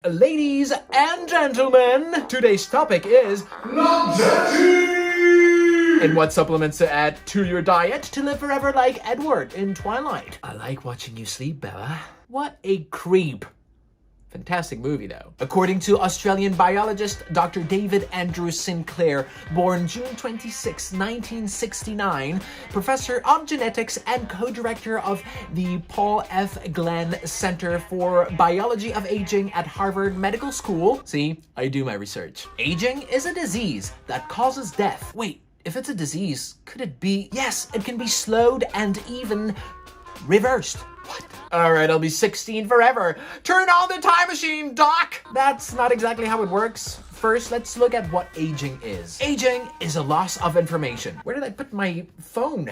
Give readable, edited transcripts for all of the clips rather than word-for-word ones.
Ladies and gentlemen, today's topic is longevity and what supplements to add to your diet to live forever like Edward in Twilight. I like watching you sleep, Bella. What a creep. Fantastic movie though. According to Australian biologist Dr. David Andrew Sinclair, born June 26, 1969, professor of genetics and co-director of the Paul F. Glenn Center for Biology of Aging at Harvard Medical School. See, I do my research. Aging is a disease that causes death. Wait, if it's a disease, could it be? Yes, it can be slowed and even reversed. What? Alright, I'll be 16 forever. Turn on the time machine, Doc! That's not exactly how it works. First, let's look at what aging is. Aging is a loss of information. Where did I put my phone?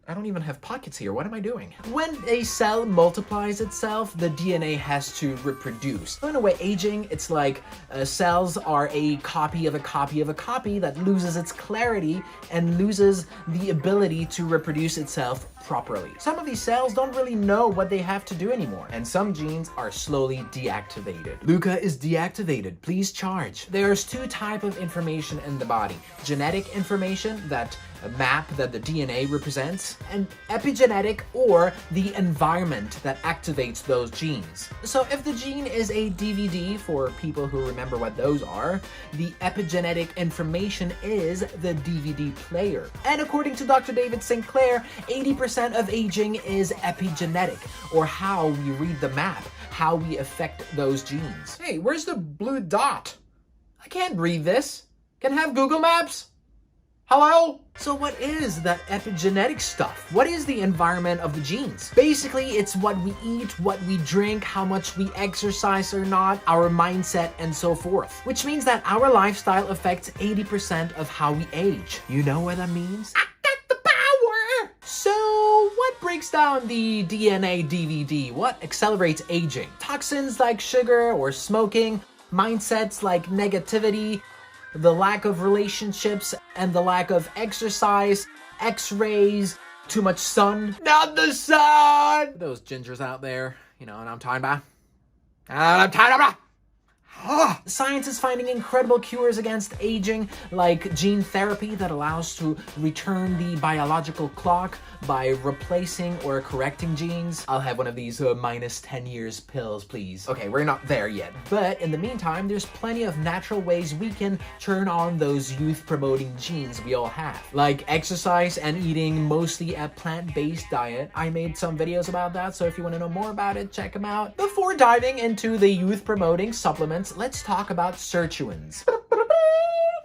I don't even have pockets here. What am I doing? When a cell multiplies itself, the DNA has to reproduce. So in a way, aging, it's like cells are a copy of a copy of a copy that loses its clarity and loses the ability to reproduce itself properly. Some of these cells don't really know what they have to do anymore, and some genes are slowly deactivated. Luca is deactivated. Please charge. There's two types of information in the body. Genetic information, that map that the DNA represents, and epigenetic, or the environment that activates those genes. So if the gene is a DVD, for people who remember what those are, the epigenetic information is the DVD player. And according to Dr. David Sinclair, 80% of aging is epigenetic, or how we read the map, how we affect those genes. Hey, where's the blue dot? I can't read this. Can I have Google Maps? Hello? So what is that epigenetic stuff? What is the environment of the genes? Basically, it's what we eat, what we drink, how much we exercise or not, our mindset, and so forth. Which means that our lifestyle affects 80% of how we age. You know what that means? I got the power! So, what breaks down the DNA DVD? What accelerates aging? Toxins like sugar or smoking, mindsets like negativity, the lack of relationships and the lack of exercise, x-rays, too much sun. Not the sun! Those gingers out there, you know what I'm talking about? Science is finding incredible cures against aging, like gene therapy that allows to return the biological clock by replacing or correcting genes. I'll have one of these minus 10 years pills, please. Okay, we're not there yet. But in the meantime, there's plenty of natural ways we can turn on those youth-promoting genes we all have. Like exercise and eating mostly a plant-based diet. I made some videos about that, so if you want to know more about it, check them out. Before diving into the youth-promoting supplements, let's talk about sirtuins.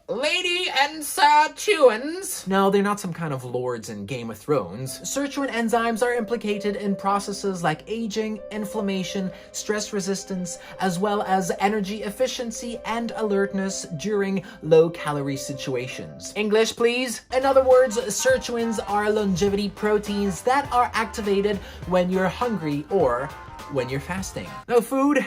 Lady and sirtuins. No, they're not some kind of lords in Game of Thrones. Sirtuin enzymes are implicated in processes like aging, inflammation, stress resistance, as well as energy efficiency and alertness during low-calorie situations. English, please? In other words, sirtuins are longevity proteins that are activated when you're hungry or when you're fasting. No food?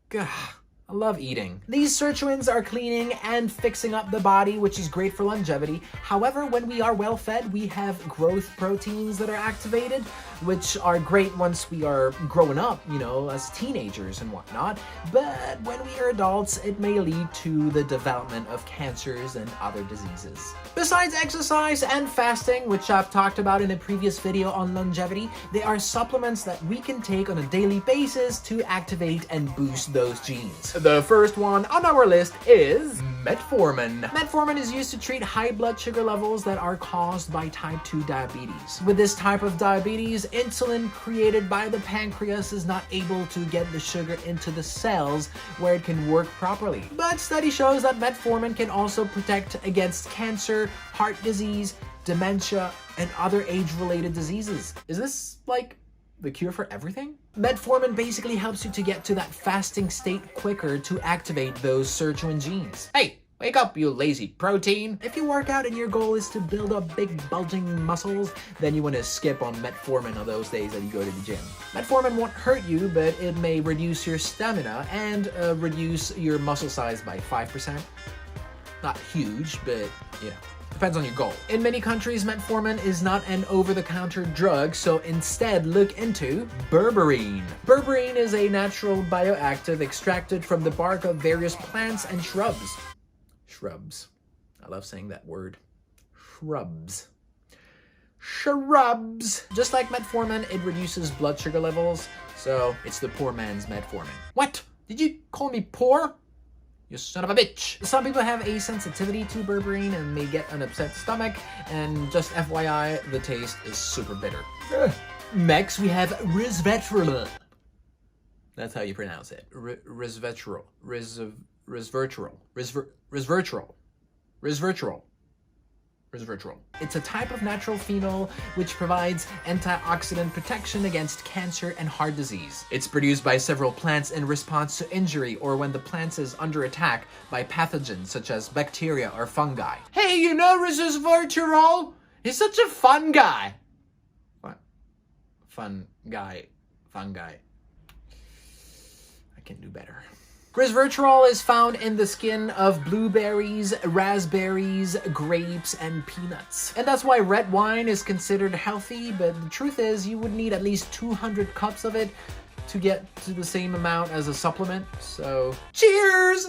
Gah. I love eating. These sirtuins are cleaning and fixing up the body, which is great for longevity. However, when we are well fed, we have growth proteins that are activated, which are great once we are growing up, you know, as teenagers and whatnot. But when we are adults, it may lead to the development of cancers and other diseases. Besides exercise and fasting, which I've talked about in a previous video on longevity, there are supplements that we can take on a daily basis to activate and boost those genes. The first one on our list is Metformin. Metformin is used to treat high blood sugar levels that are caused by type 2 diabetes. With this type of diabetes, insulin created by the pancreas is not able to get the sugar into the cells where it can work properly. But study shows that metformin can also protect against cancer, heart disease, dementia, and other age-related diseases. Is this like the cure for everything? Metformin basically helps you to get to that fasting state quicker to activate those sirtuin genes. Hey, wake up, you lazy protein. If you work out and your goal is to build up big bulging muscles, then you want to skip on metformin on those days that you go to the gym. Metformin won't hurt you, but it may reduce your stamina and reduce your muscle size by 5%. Not huge, but you know. Depends on your goal. In many countries, metformin is not an over-the-counter drug, so instead look into berberine. Berberine is a natural bioactive extracted from the bark of various plants and shrubs. Shrubs. I love saying that word. Shrubs. Shrubs. Just like metformin, it reduces blood sugar levels, so it's the poor man's metformin. What? Did you call me poor? You son of a bitch. Some people have a sensitivity to berberine and may get an upset stomach, and just FYI, the taste is super bitter. Next, we have resveratrol. That's how you pronounce it. Resveratrol. Resveratrol. It's a type of natural phenol which provides antioxidant protection against cancer and heart disease. It's produced by several plants in response to injury or when the plant is under attack by pathogens such as bacteria or fungi. Hey, you know resveratrol? He's such a fun guy. What? Fun guy. Fungi. I can do better. Resveratrol is found in the skin of blueberries, raspberries, grapes, and peanuts. And that's why red wine is considered healthy, but the truth is you would need at least 200 cups of it to get to the same amount as a supplement, so cheers!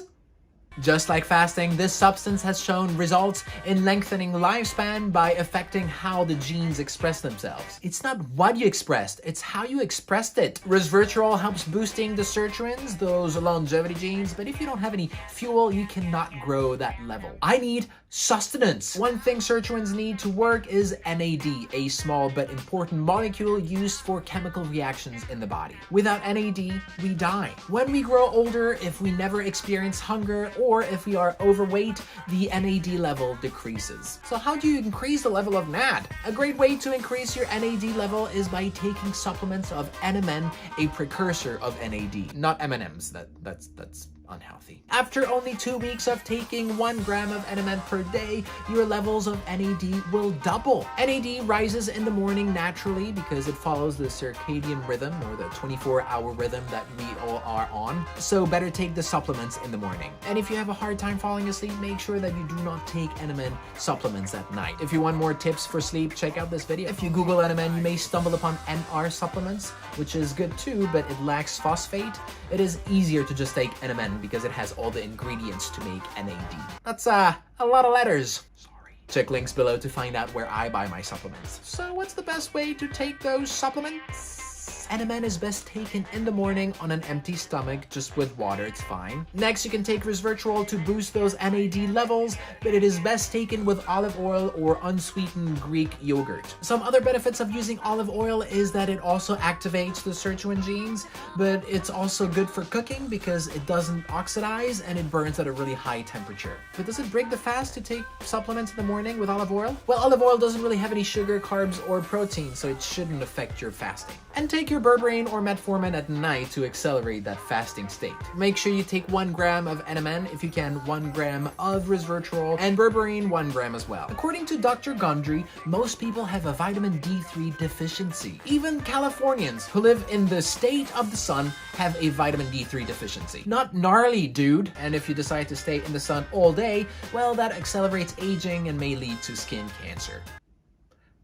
Just like fasting, this substance has shown results in lengthening lifespan by affecting how the genes express themselves. It's not what you expressed, it's how you expressed it. Resveratrol helps boosting the sirtuins, those longevity genes, but if you don't have any fuel, you cannot grow that level. I need sustenance. One thing sirtuins need to work is NAD, a small but important molecule used for chemical reactions in the body. Without NAD, we die. When we grow older, if we never experience hunger or if we are overweight, the NAD level decreases. So how do you increase the level of NAD? A great way to increase your NAD level is by taking supplements of NMN, a precursor of NAD. Not M&Ms, that's unhealthy. After only 2 weeks of taking 1 gram of NMN per day, your levels of NAD will double. NAD rises in the morning naturally because it follows the circadian rhythm or the 24-hour rhythm that we all are on. So better take the supplements in the morning. And if you have a hard time falling asleep, make sure that you do not take NMN supplements at night. If you want more tips for sleep, check out this video. If you Google NMN, you may stumble upon NR supplements, which is good too, but it lacks phosphate. It is easier to just take NMN because it has all the ingredients to make NAD. That's a lot of letters. Sorry. Check links below to find out where I buy my supplements. So what's the best way to take those supplements? NMN is best taken in the morning on an empty stomach, just with water, it's fine. Next, you can take resveratrol to boost those NAD levels, but it is best taken with olive oil or unsweetened Greek yogurt. Some other benefits of using olive oil is that it also activates the sirtuin genes, but it's also good for cooking because it doesn't oxidize and it burns at a really high temperature. But does it break the fast to take supplements in the morning with olive oil? Well, olive oil doesn't really have any sugar, carbs, or protein, so it shouldn't affect your fasting. And take your berberine or metformin at night to accelerate that fasting state. Make sure you take 1 gram of NMN, if you can 1 gram of resveratrol, and berberine 1 gram as well. According to Dr. Gondry, most people have a vitamin D3 deficiency. Even Californians who live in the state of the sun have a vitamin D3 deficiency. Not gnarly, dude. And if you decide to stay in the sun all day, well, that accelerates aging and may lead to skin cancer.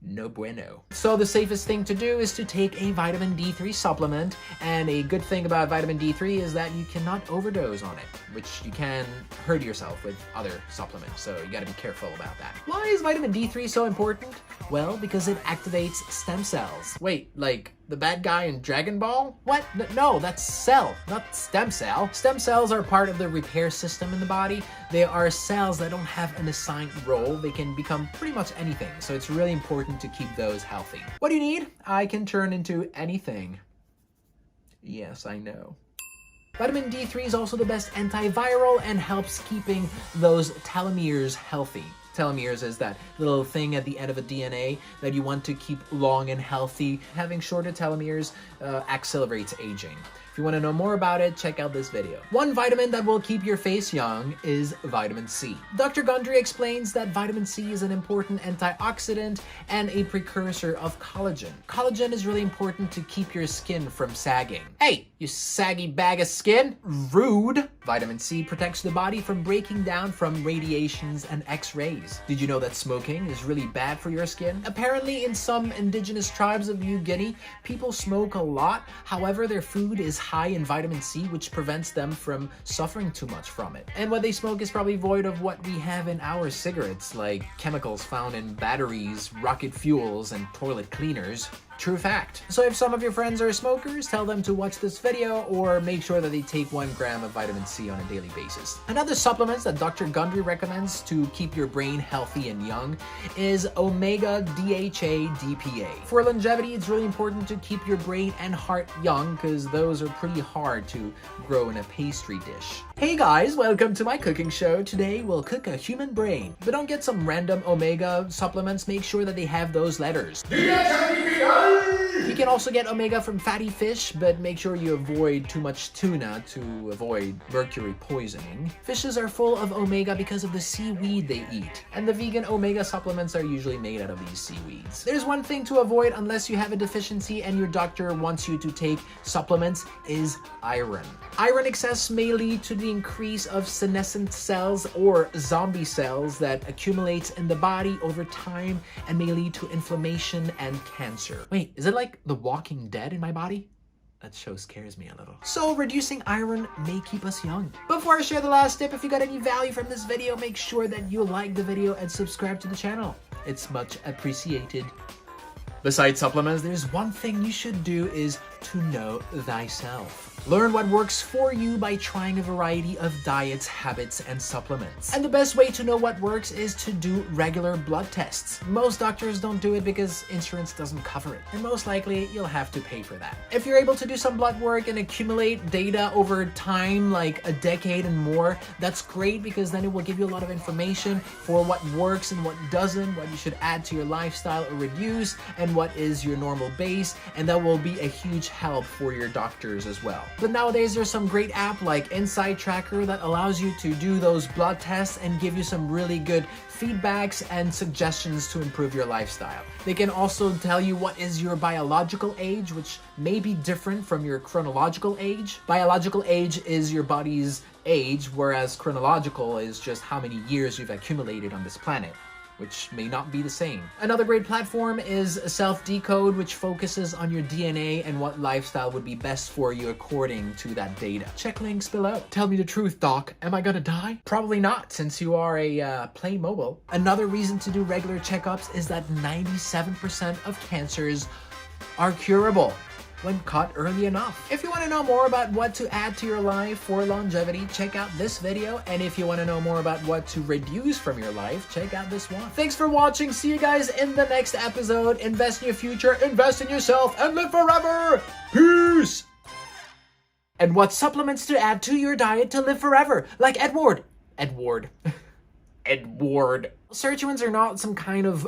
No bueno. So the safest thing to do is to take a vitamin D3 supplement, and a good thing about vitamin D3 is that you cannot overdose on it, which you can hurt yourself with other supplements, so you gotta be careful about that. Why is vitamin D3 so important? Well, because it activates stem cells. Wait, like the bad guy in Dragon Ball? What? No, that's cell, not stem cell. Stem cells are part of the repair system in the body. They are cells that don't have an assigned role. They can become pretty much anything, so it's really important to keep those healthy. What do you need? I can turn into anything. Yes, I know. Vitamin D3 is also the best antiviral and helps keeping those telomeres healthy. Telomeres is that little thing at the end of a DNA that you want to keep long and healthy. Having shorter telomeres accelerates aging. If you want to know more about it, check out this video. One vitamin that will keep your face young is vitamin C. Dr. Gundry explains that vitamin C is an important antioxidant and a precursor of collagen. Collagen is really important to keep your skin from sagging. Hey, you saggy bag of skin! Rude! Vitamin C protects the body from breaking down from radiations and X-rays. Did you know that smoking is really bad for your skin? Apparently, in some indigenous tribes of New Guinea, people smoke a lot. However, their food is high in vitamin C, which prevents them from suffering too much from it. And what they smoke is probably void of what we have in our cigarettes, like chemicals found in batteries, rocket fuels, and toilet cleaners. True fact. So if some of your friends are smokers, tell them to watch this video or make sure that they take 1 gram of vitamin C on a daily basis. Another supplement that Dr. Gundry recommends to keep your brain healthy and young is omega DHA DPA. For longevity, it's really important to keep your brain and heart young because those are pretty hard to grow in a pastry dish. Hey guys, welcome to my cooking show. Today we'll cook a human brain. But don't get some random omega supplements, make sure that they have those letters. You can also get omega from fatty fish, but make sure you avoid too much tuna to avoid mercury poisoning. Fishes are full of omega because of the seaweed they eat, and the vegan omega supplements are usually made out of these seaweeds. There's one thing to avoid unless you have a deficiency and your doctor wants you to take supplements is iron. Iron excess may lead to the increase of senescent cells or zombie cells that accumulates in the body over time and may lead to inflammation and cancer. Wait, is it like The Walking Dead in my body? That show scares me a little. So reducing iron may keep us young. Before I share the last tip, if you got any value from this video, make sure that you like the video and subscribe to the channel. It's much appreciated. Besides supplements, there's one thing you should do is to know thyself. Learn what works for you by trying a variety of diets, habits, and supplements. And the best way to know what works is to do regular blood tests. Most doctors don't do it because insurance doesn't cover it, and most likely you'll have to pay for that. If you're able to do some blood work and accumulate data over time, like a decade and more, that's great because then it will give you a lot of information for what works and what doesn't, what you should add to your lifestyle or reduce, and what is your normal base, and that will be a huge help for your doctors as well. But nowadays there's some great app like Inside Tracker that allows you to do those blood tests and give you some really good feedbacks and suggestions to improve your lifestyle. They can also tell you what is your biological age, which may be different from your chronological age. Biological age is your body's age, whereas chronological is just how many years you've accumulated on this planet, which may not be the same. Another great platform is Self-Decode, which focuses on your DNA and what lifestyle would be best for you according to that data. Check links below. Tell me the truth, doc. Am I gonna die? Probably not, since you are a Playmobil. Another reason to do regular checkups is that 97% of cancers are curable when caught early enough. If you want to know more about what to add to your life for longevity, check out this video. And if you want to know more about what to reduce from your life, check out this one. Thanks for watching. See you guys in the next episode. Invest in your future, invest in yourself, and live forever. Peace! And what supplements to add to your diet to live forever, like Edward. Sirtuins are not some kind of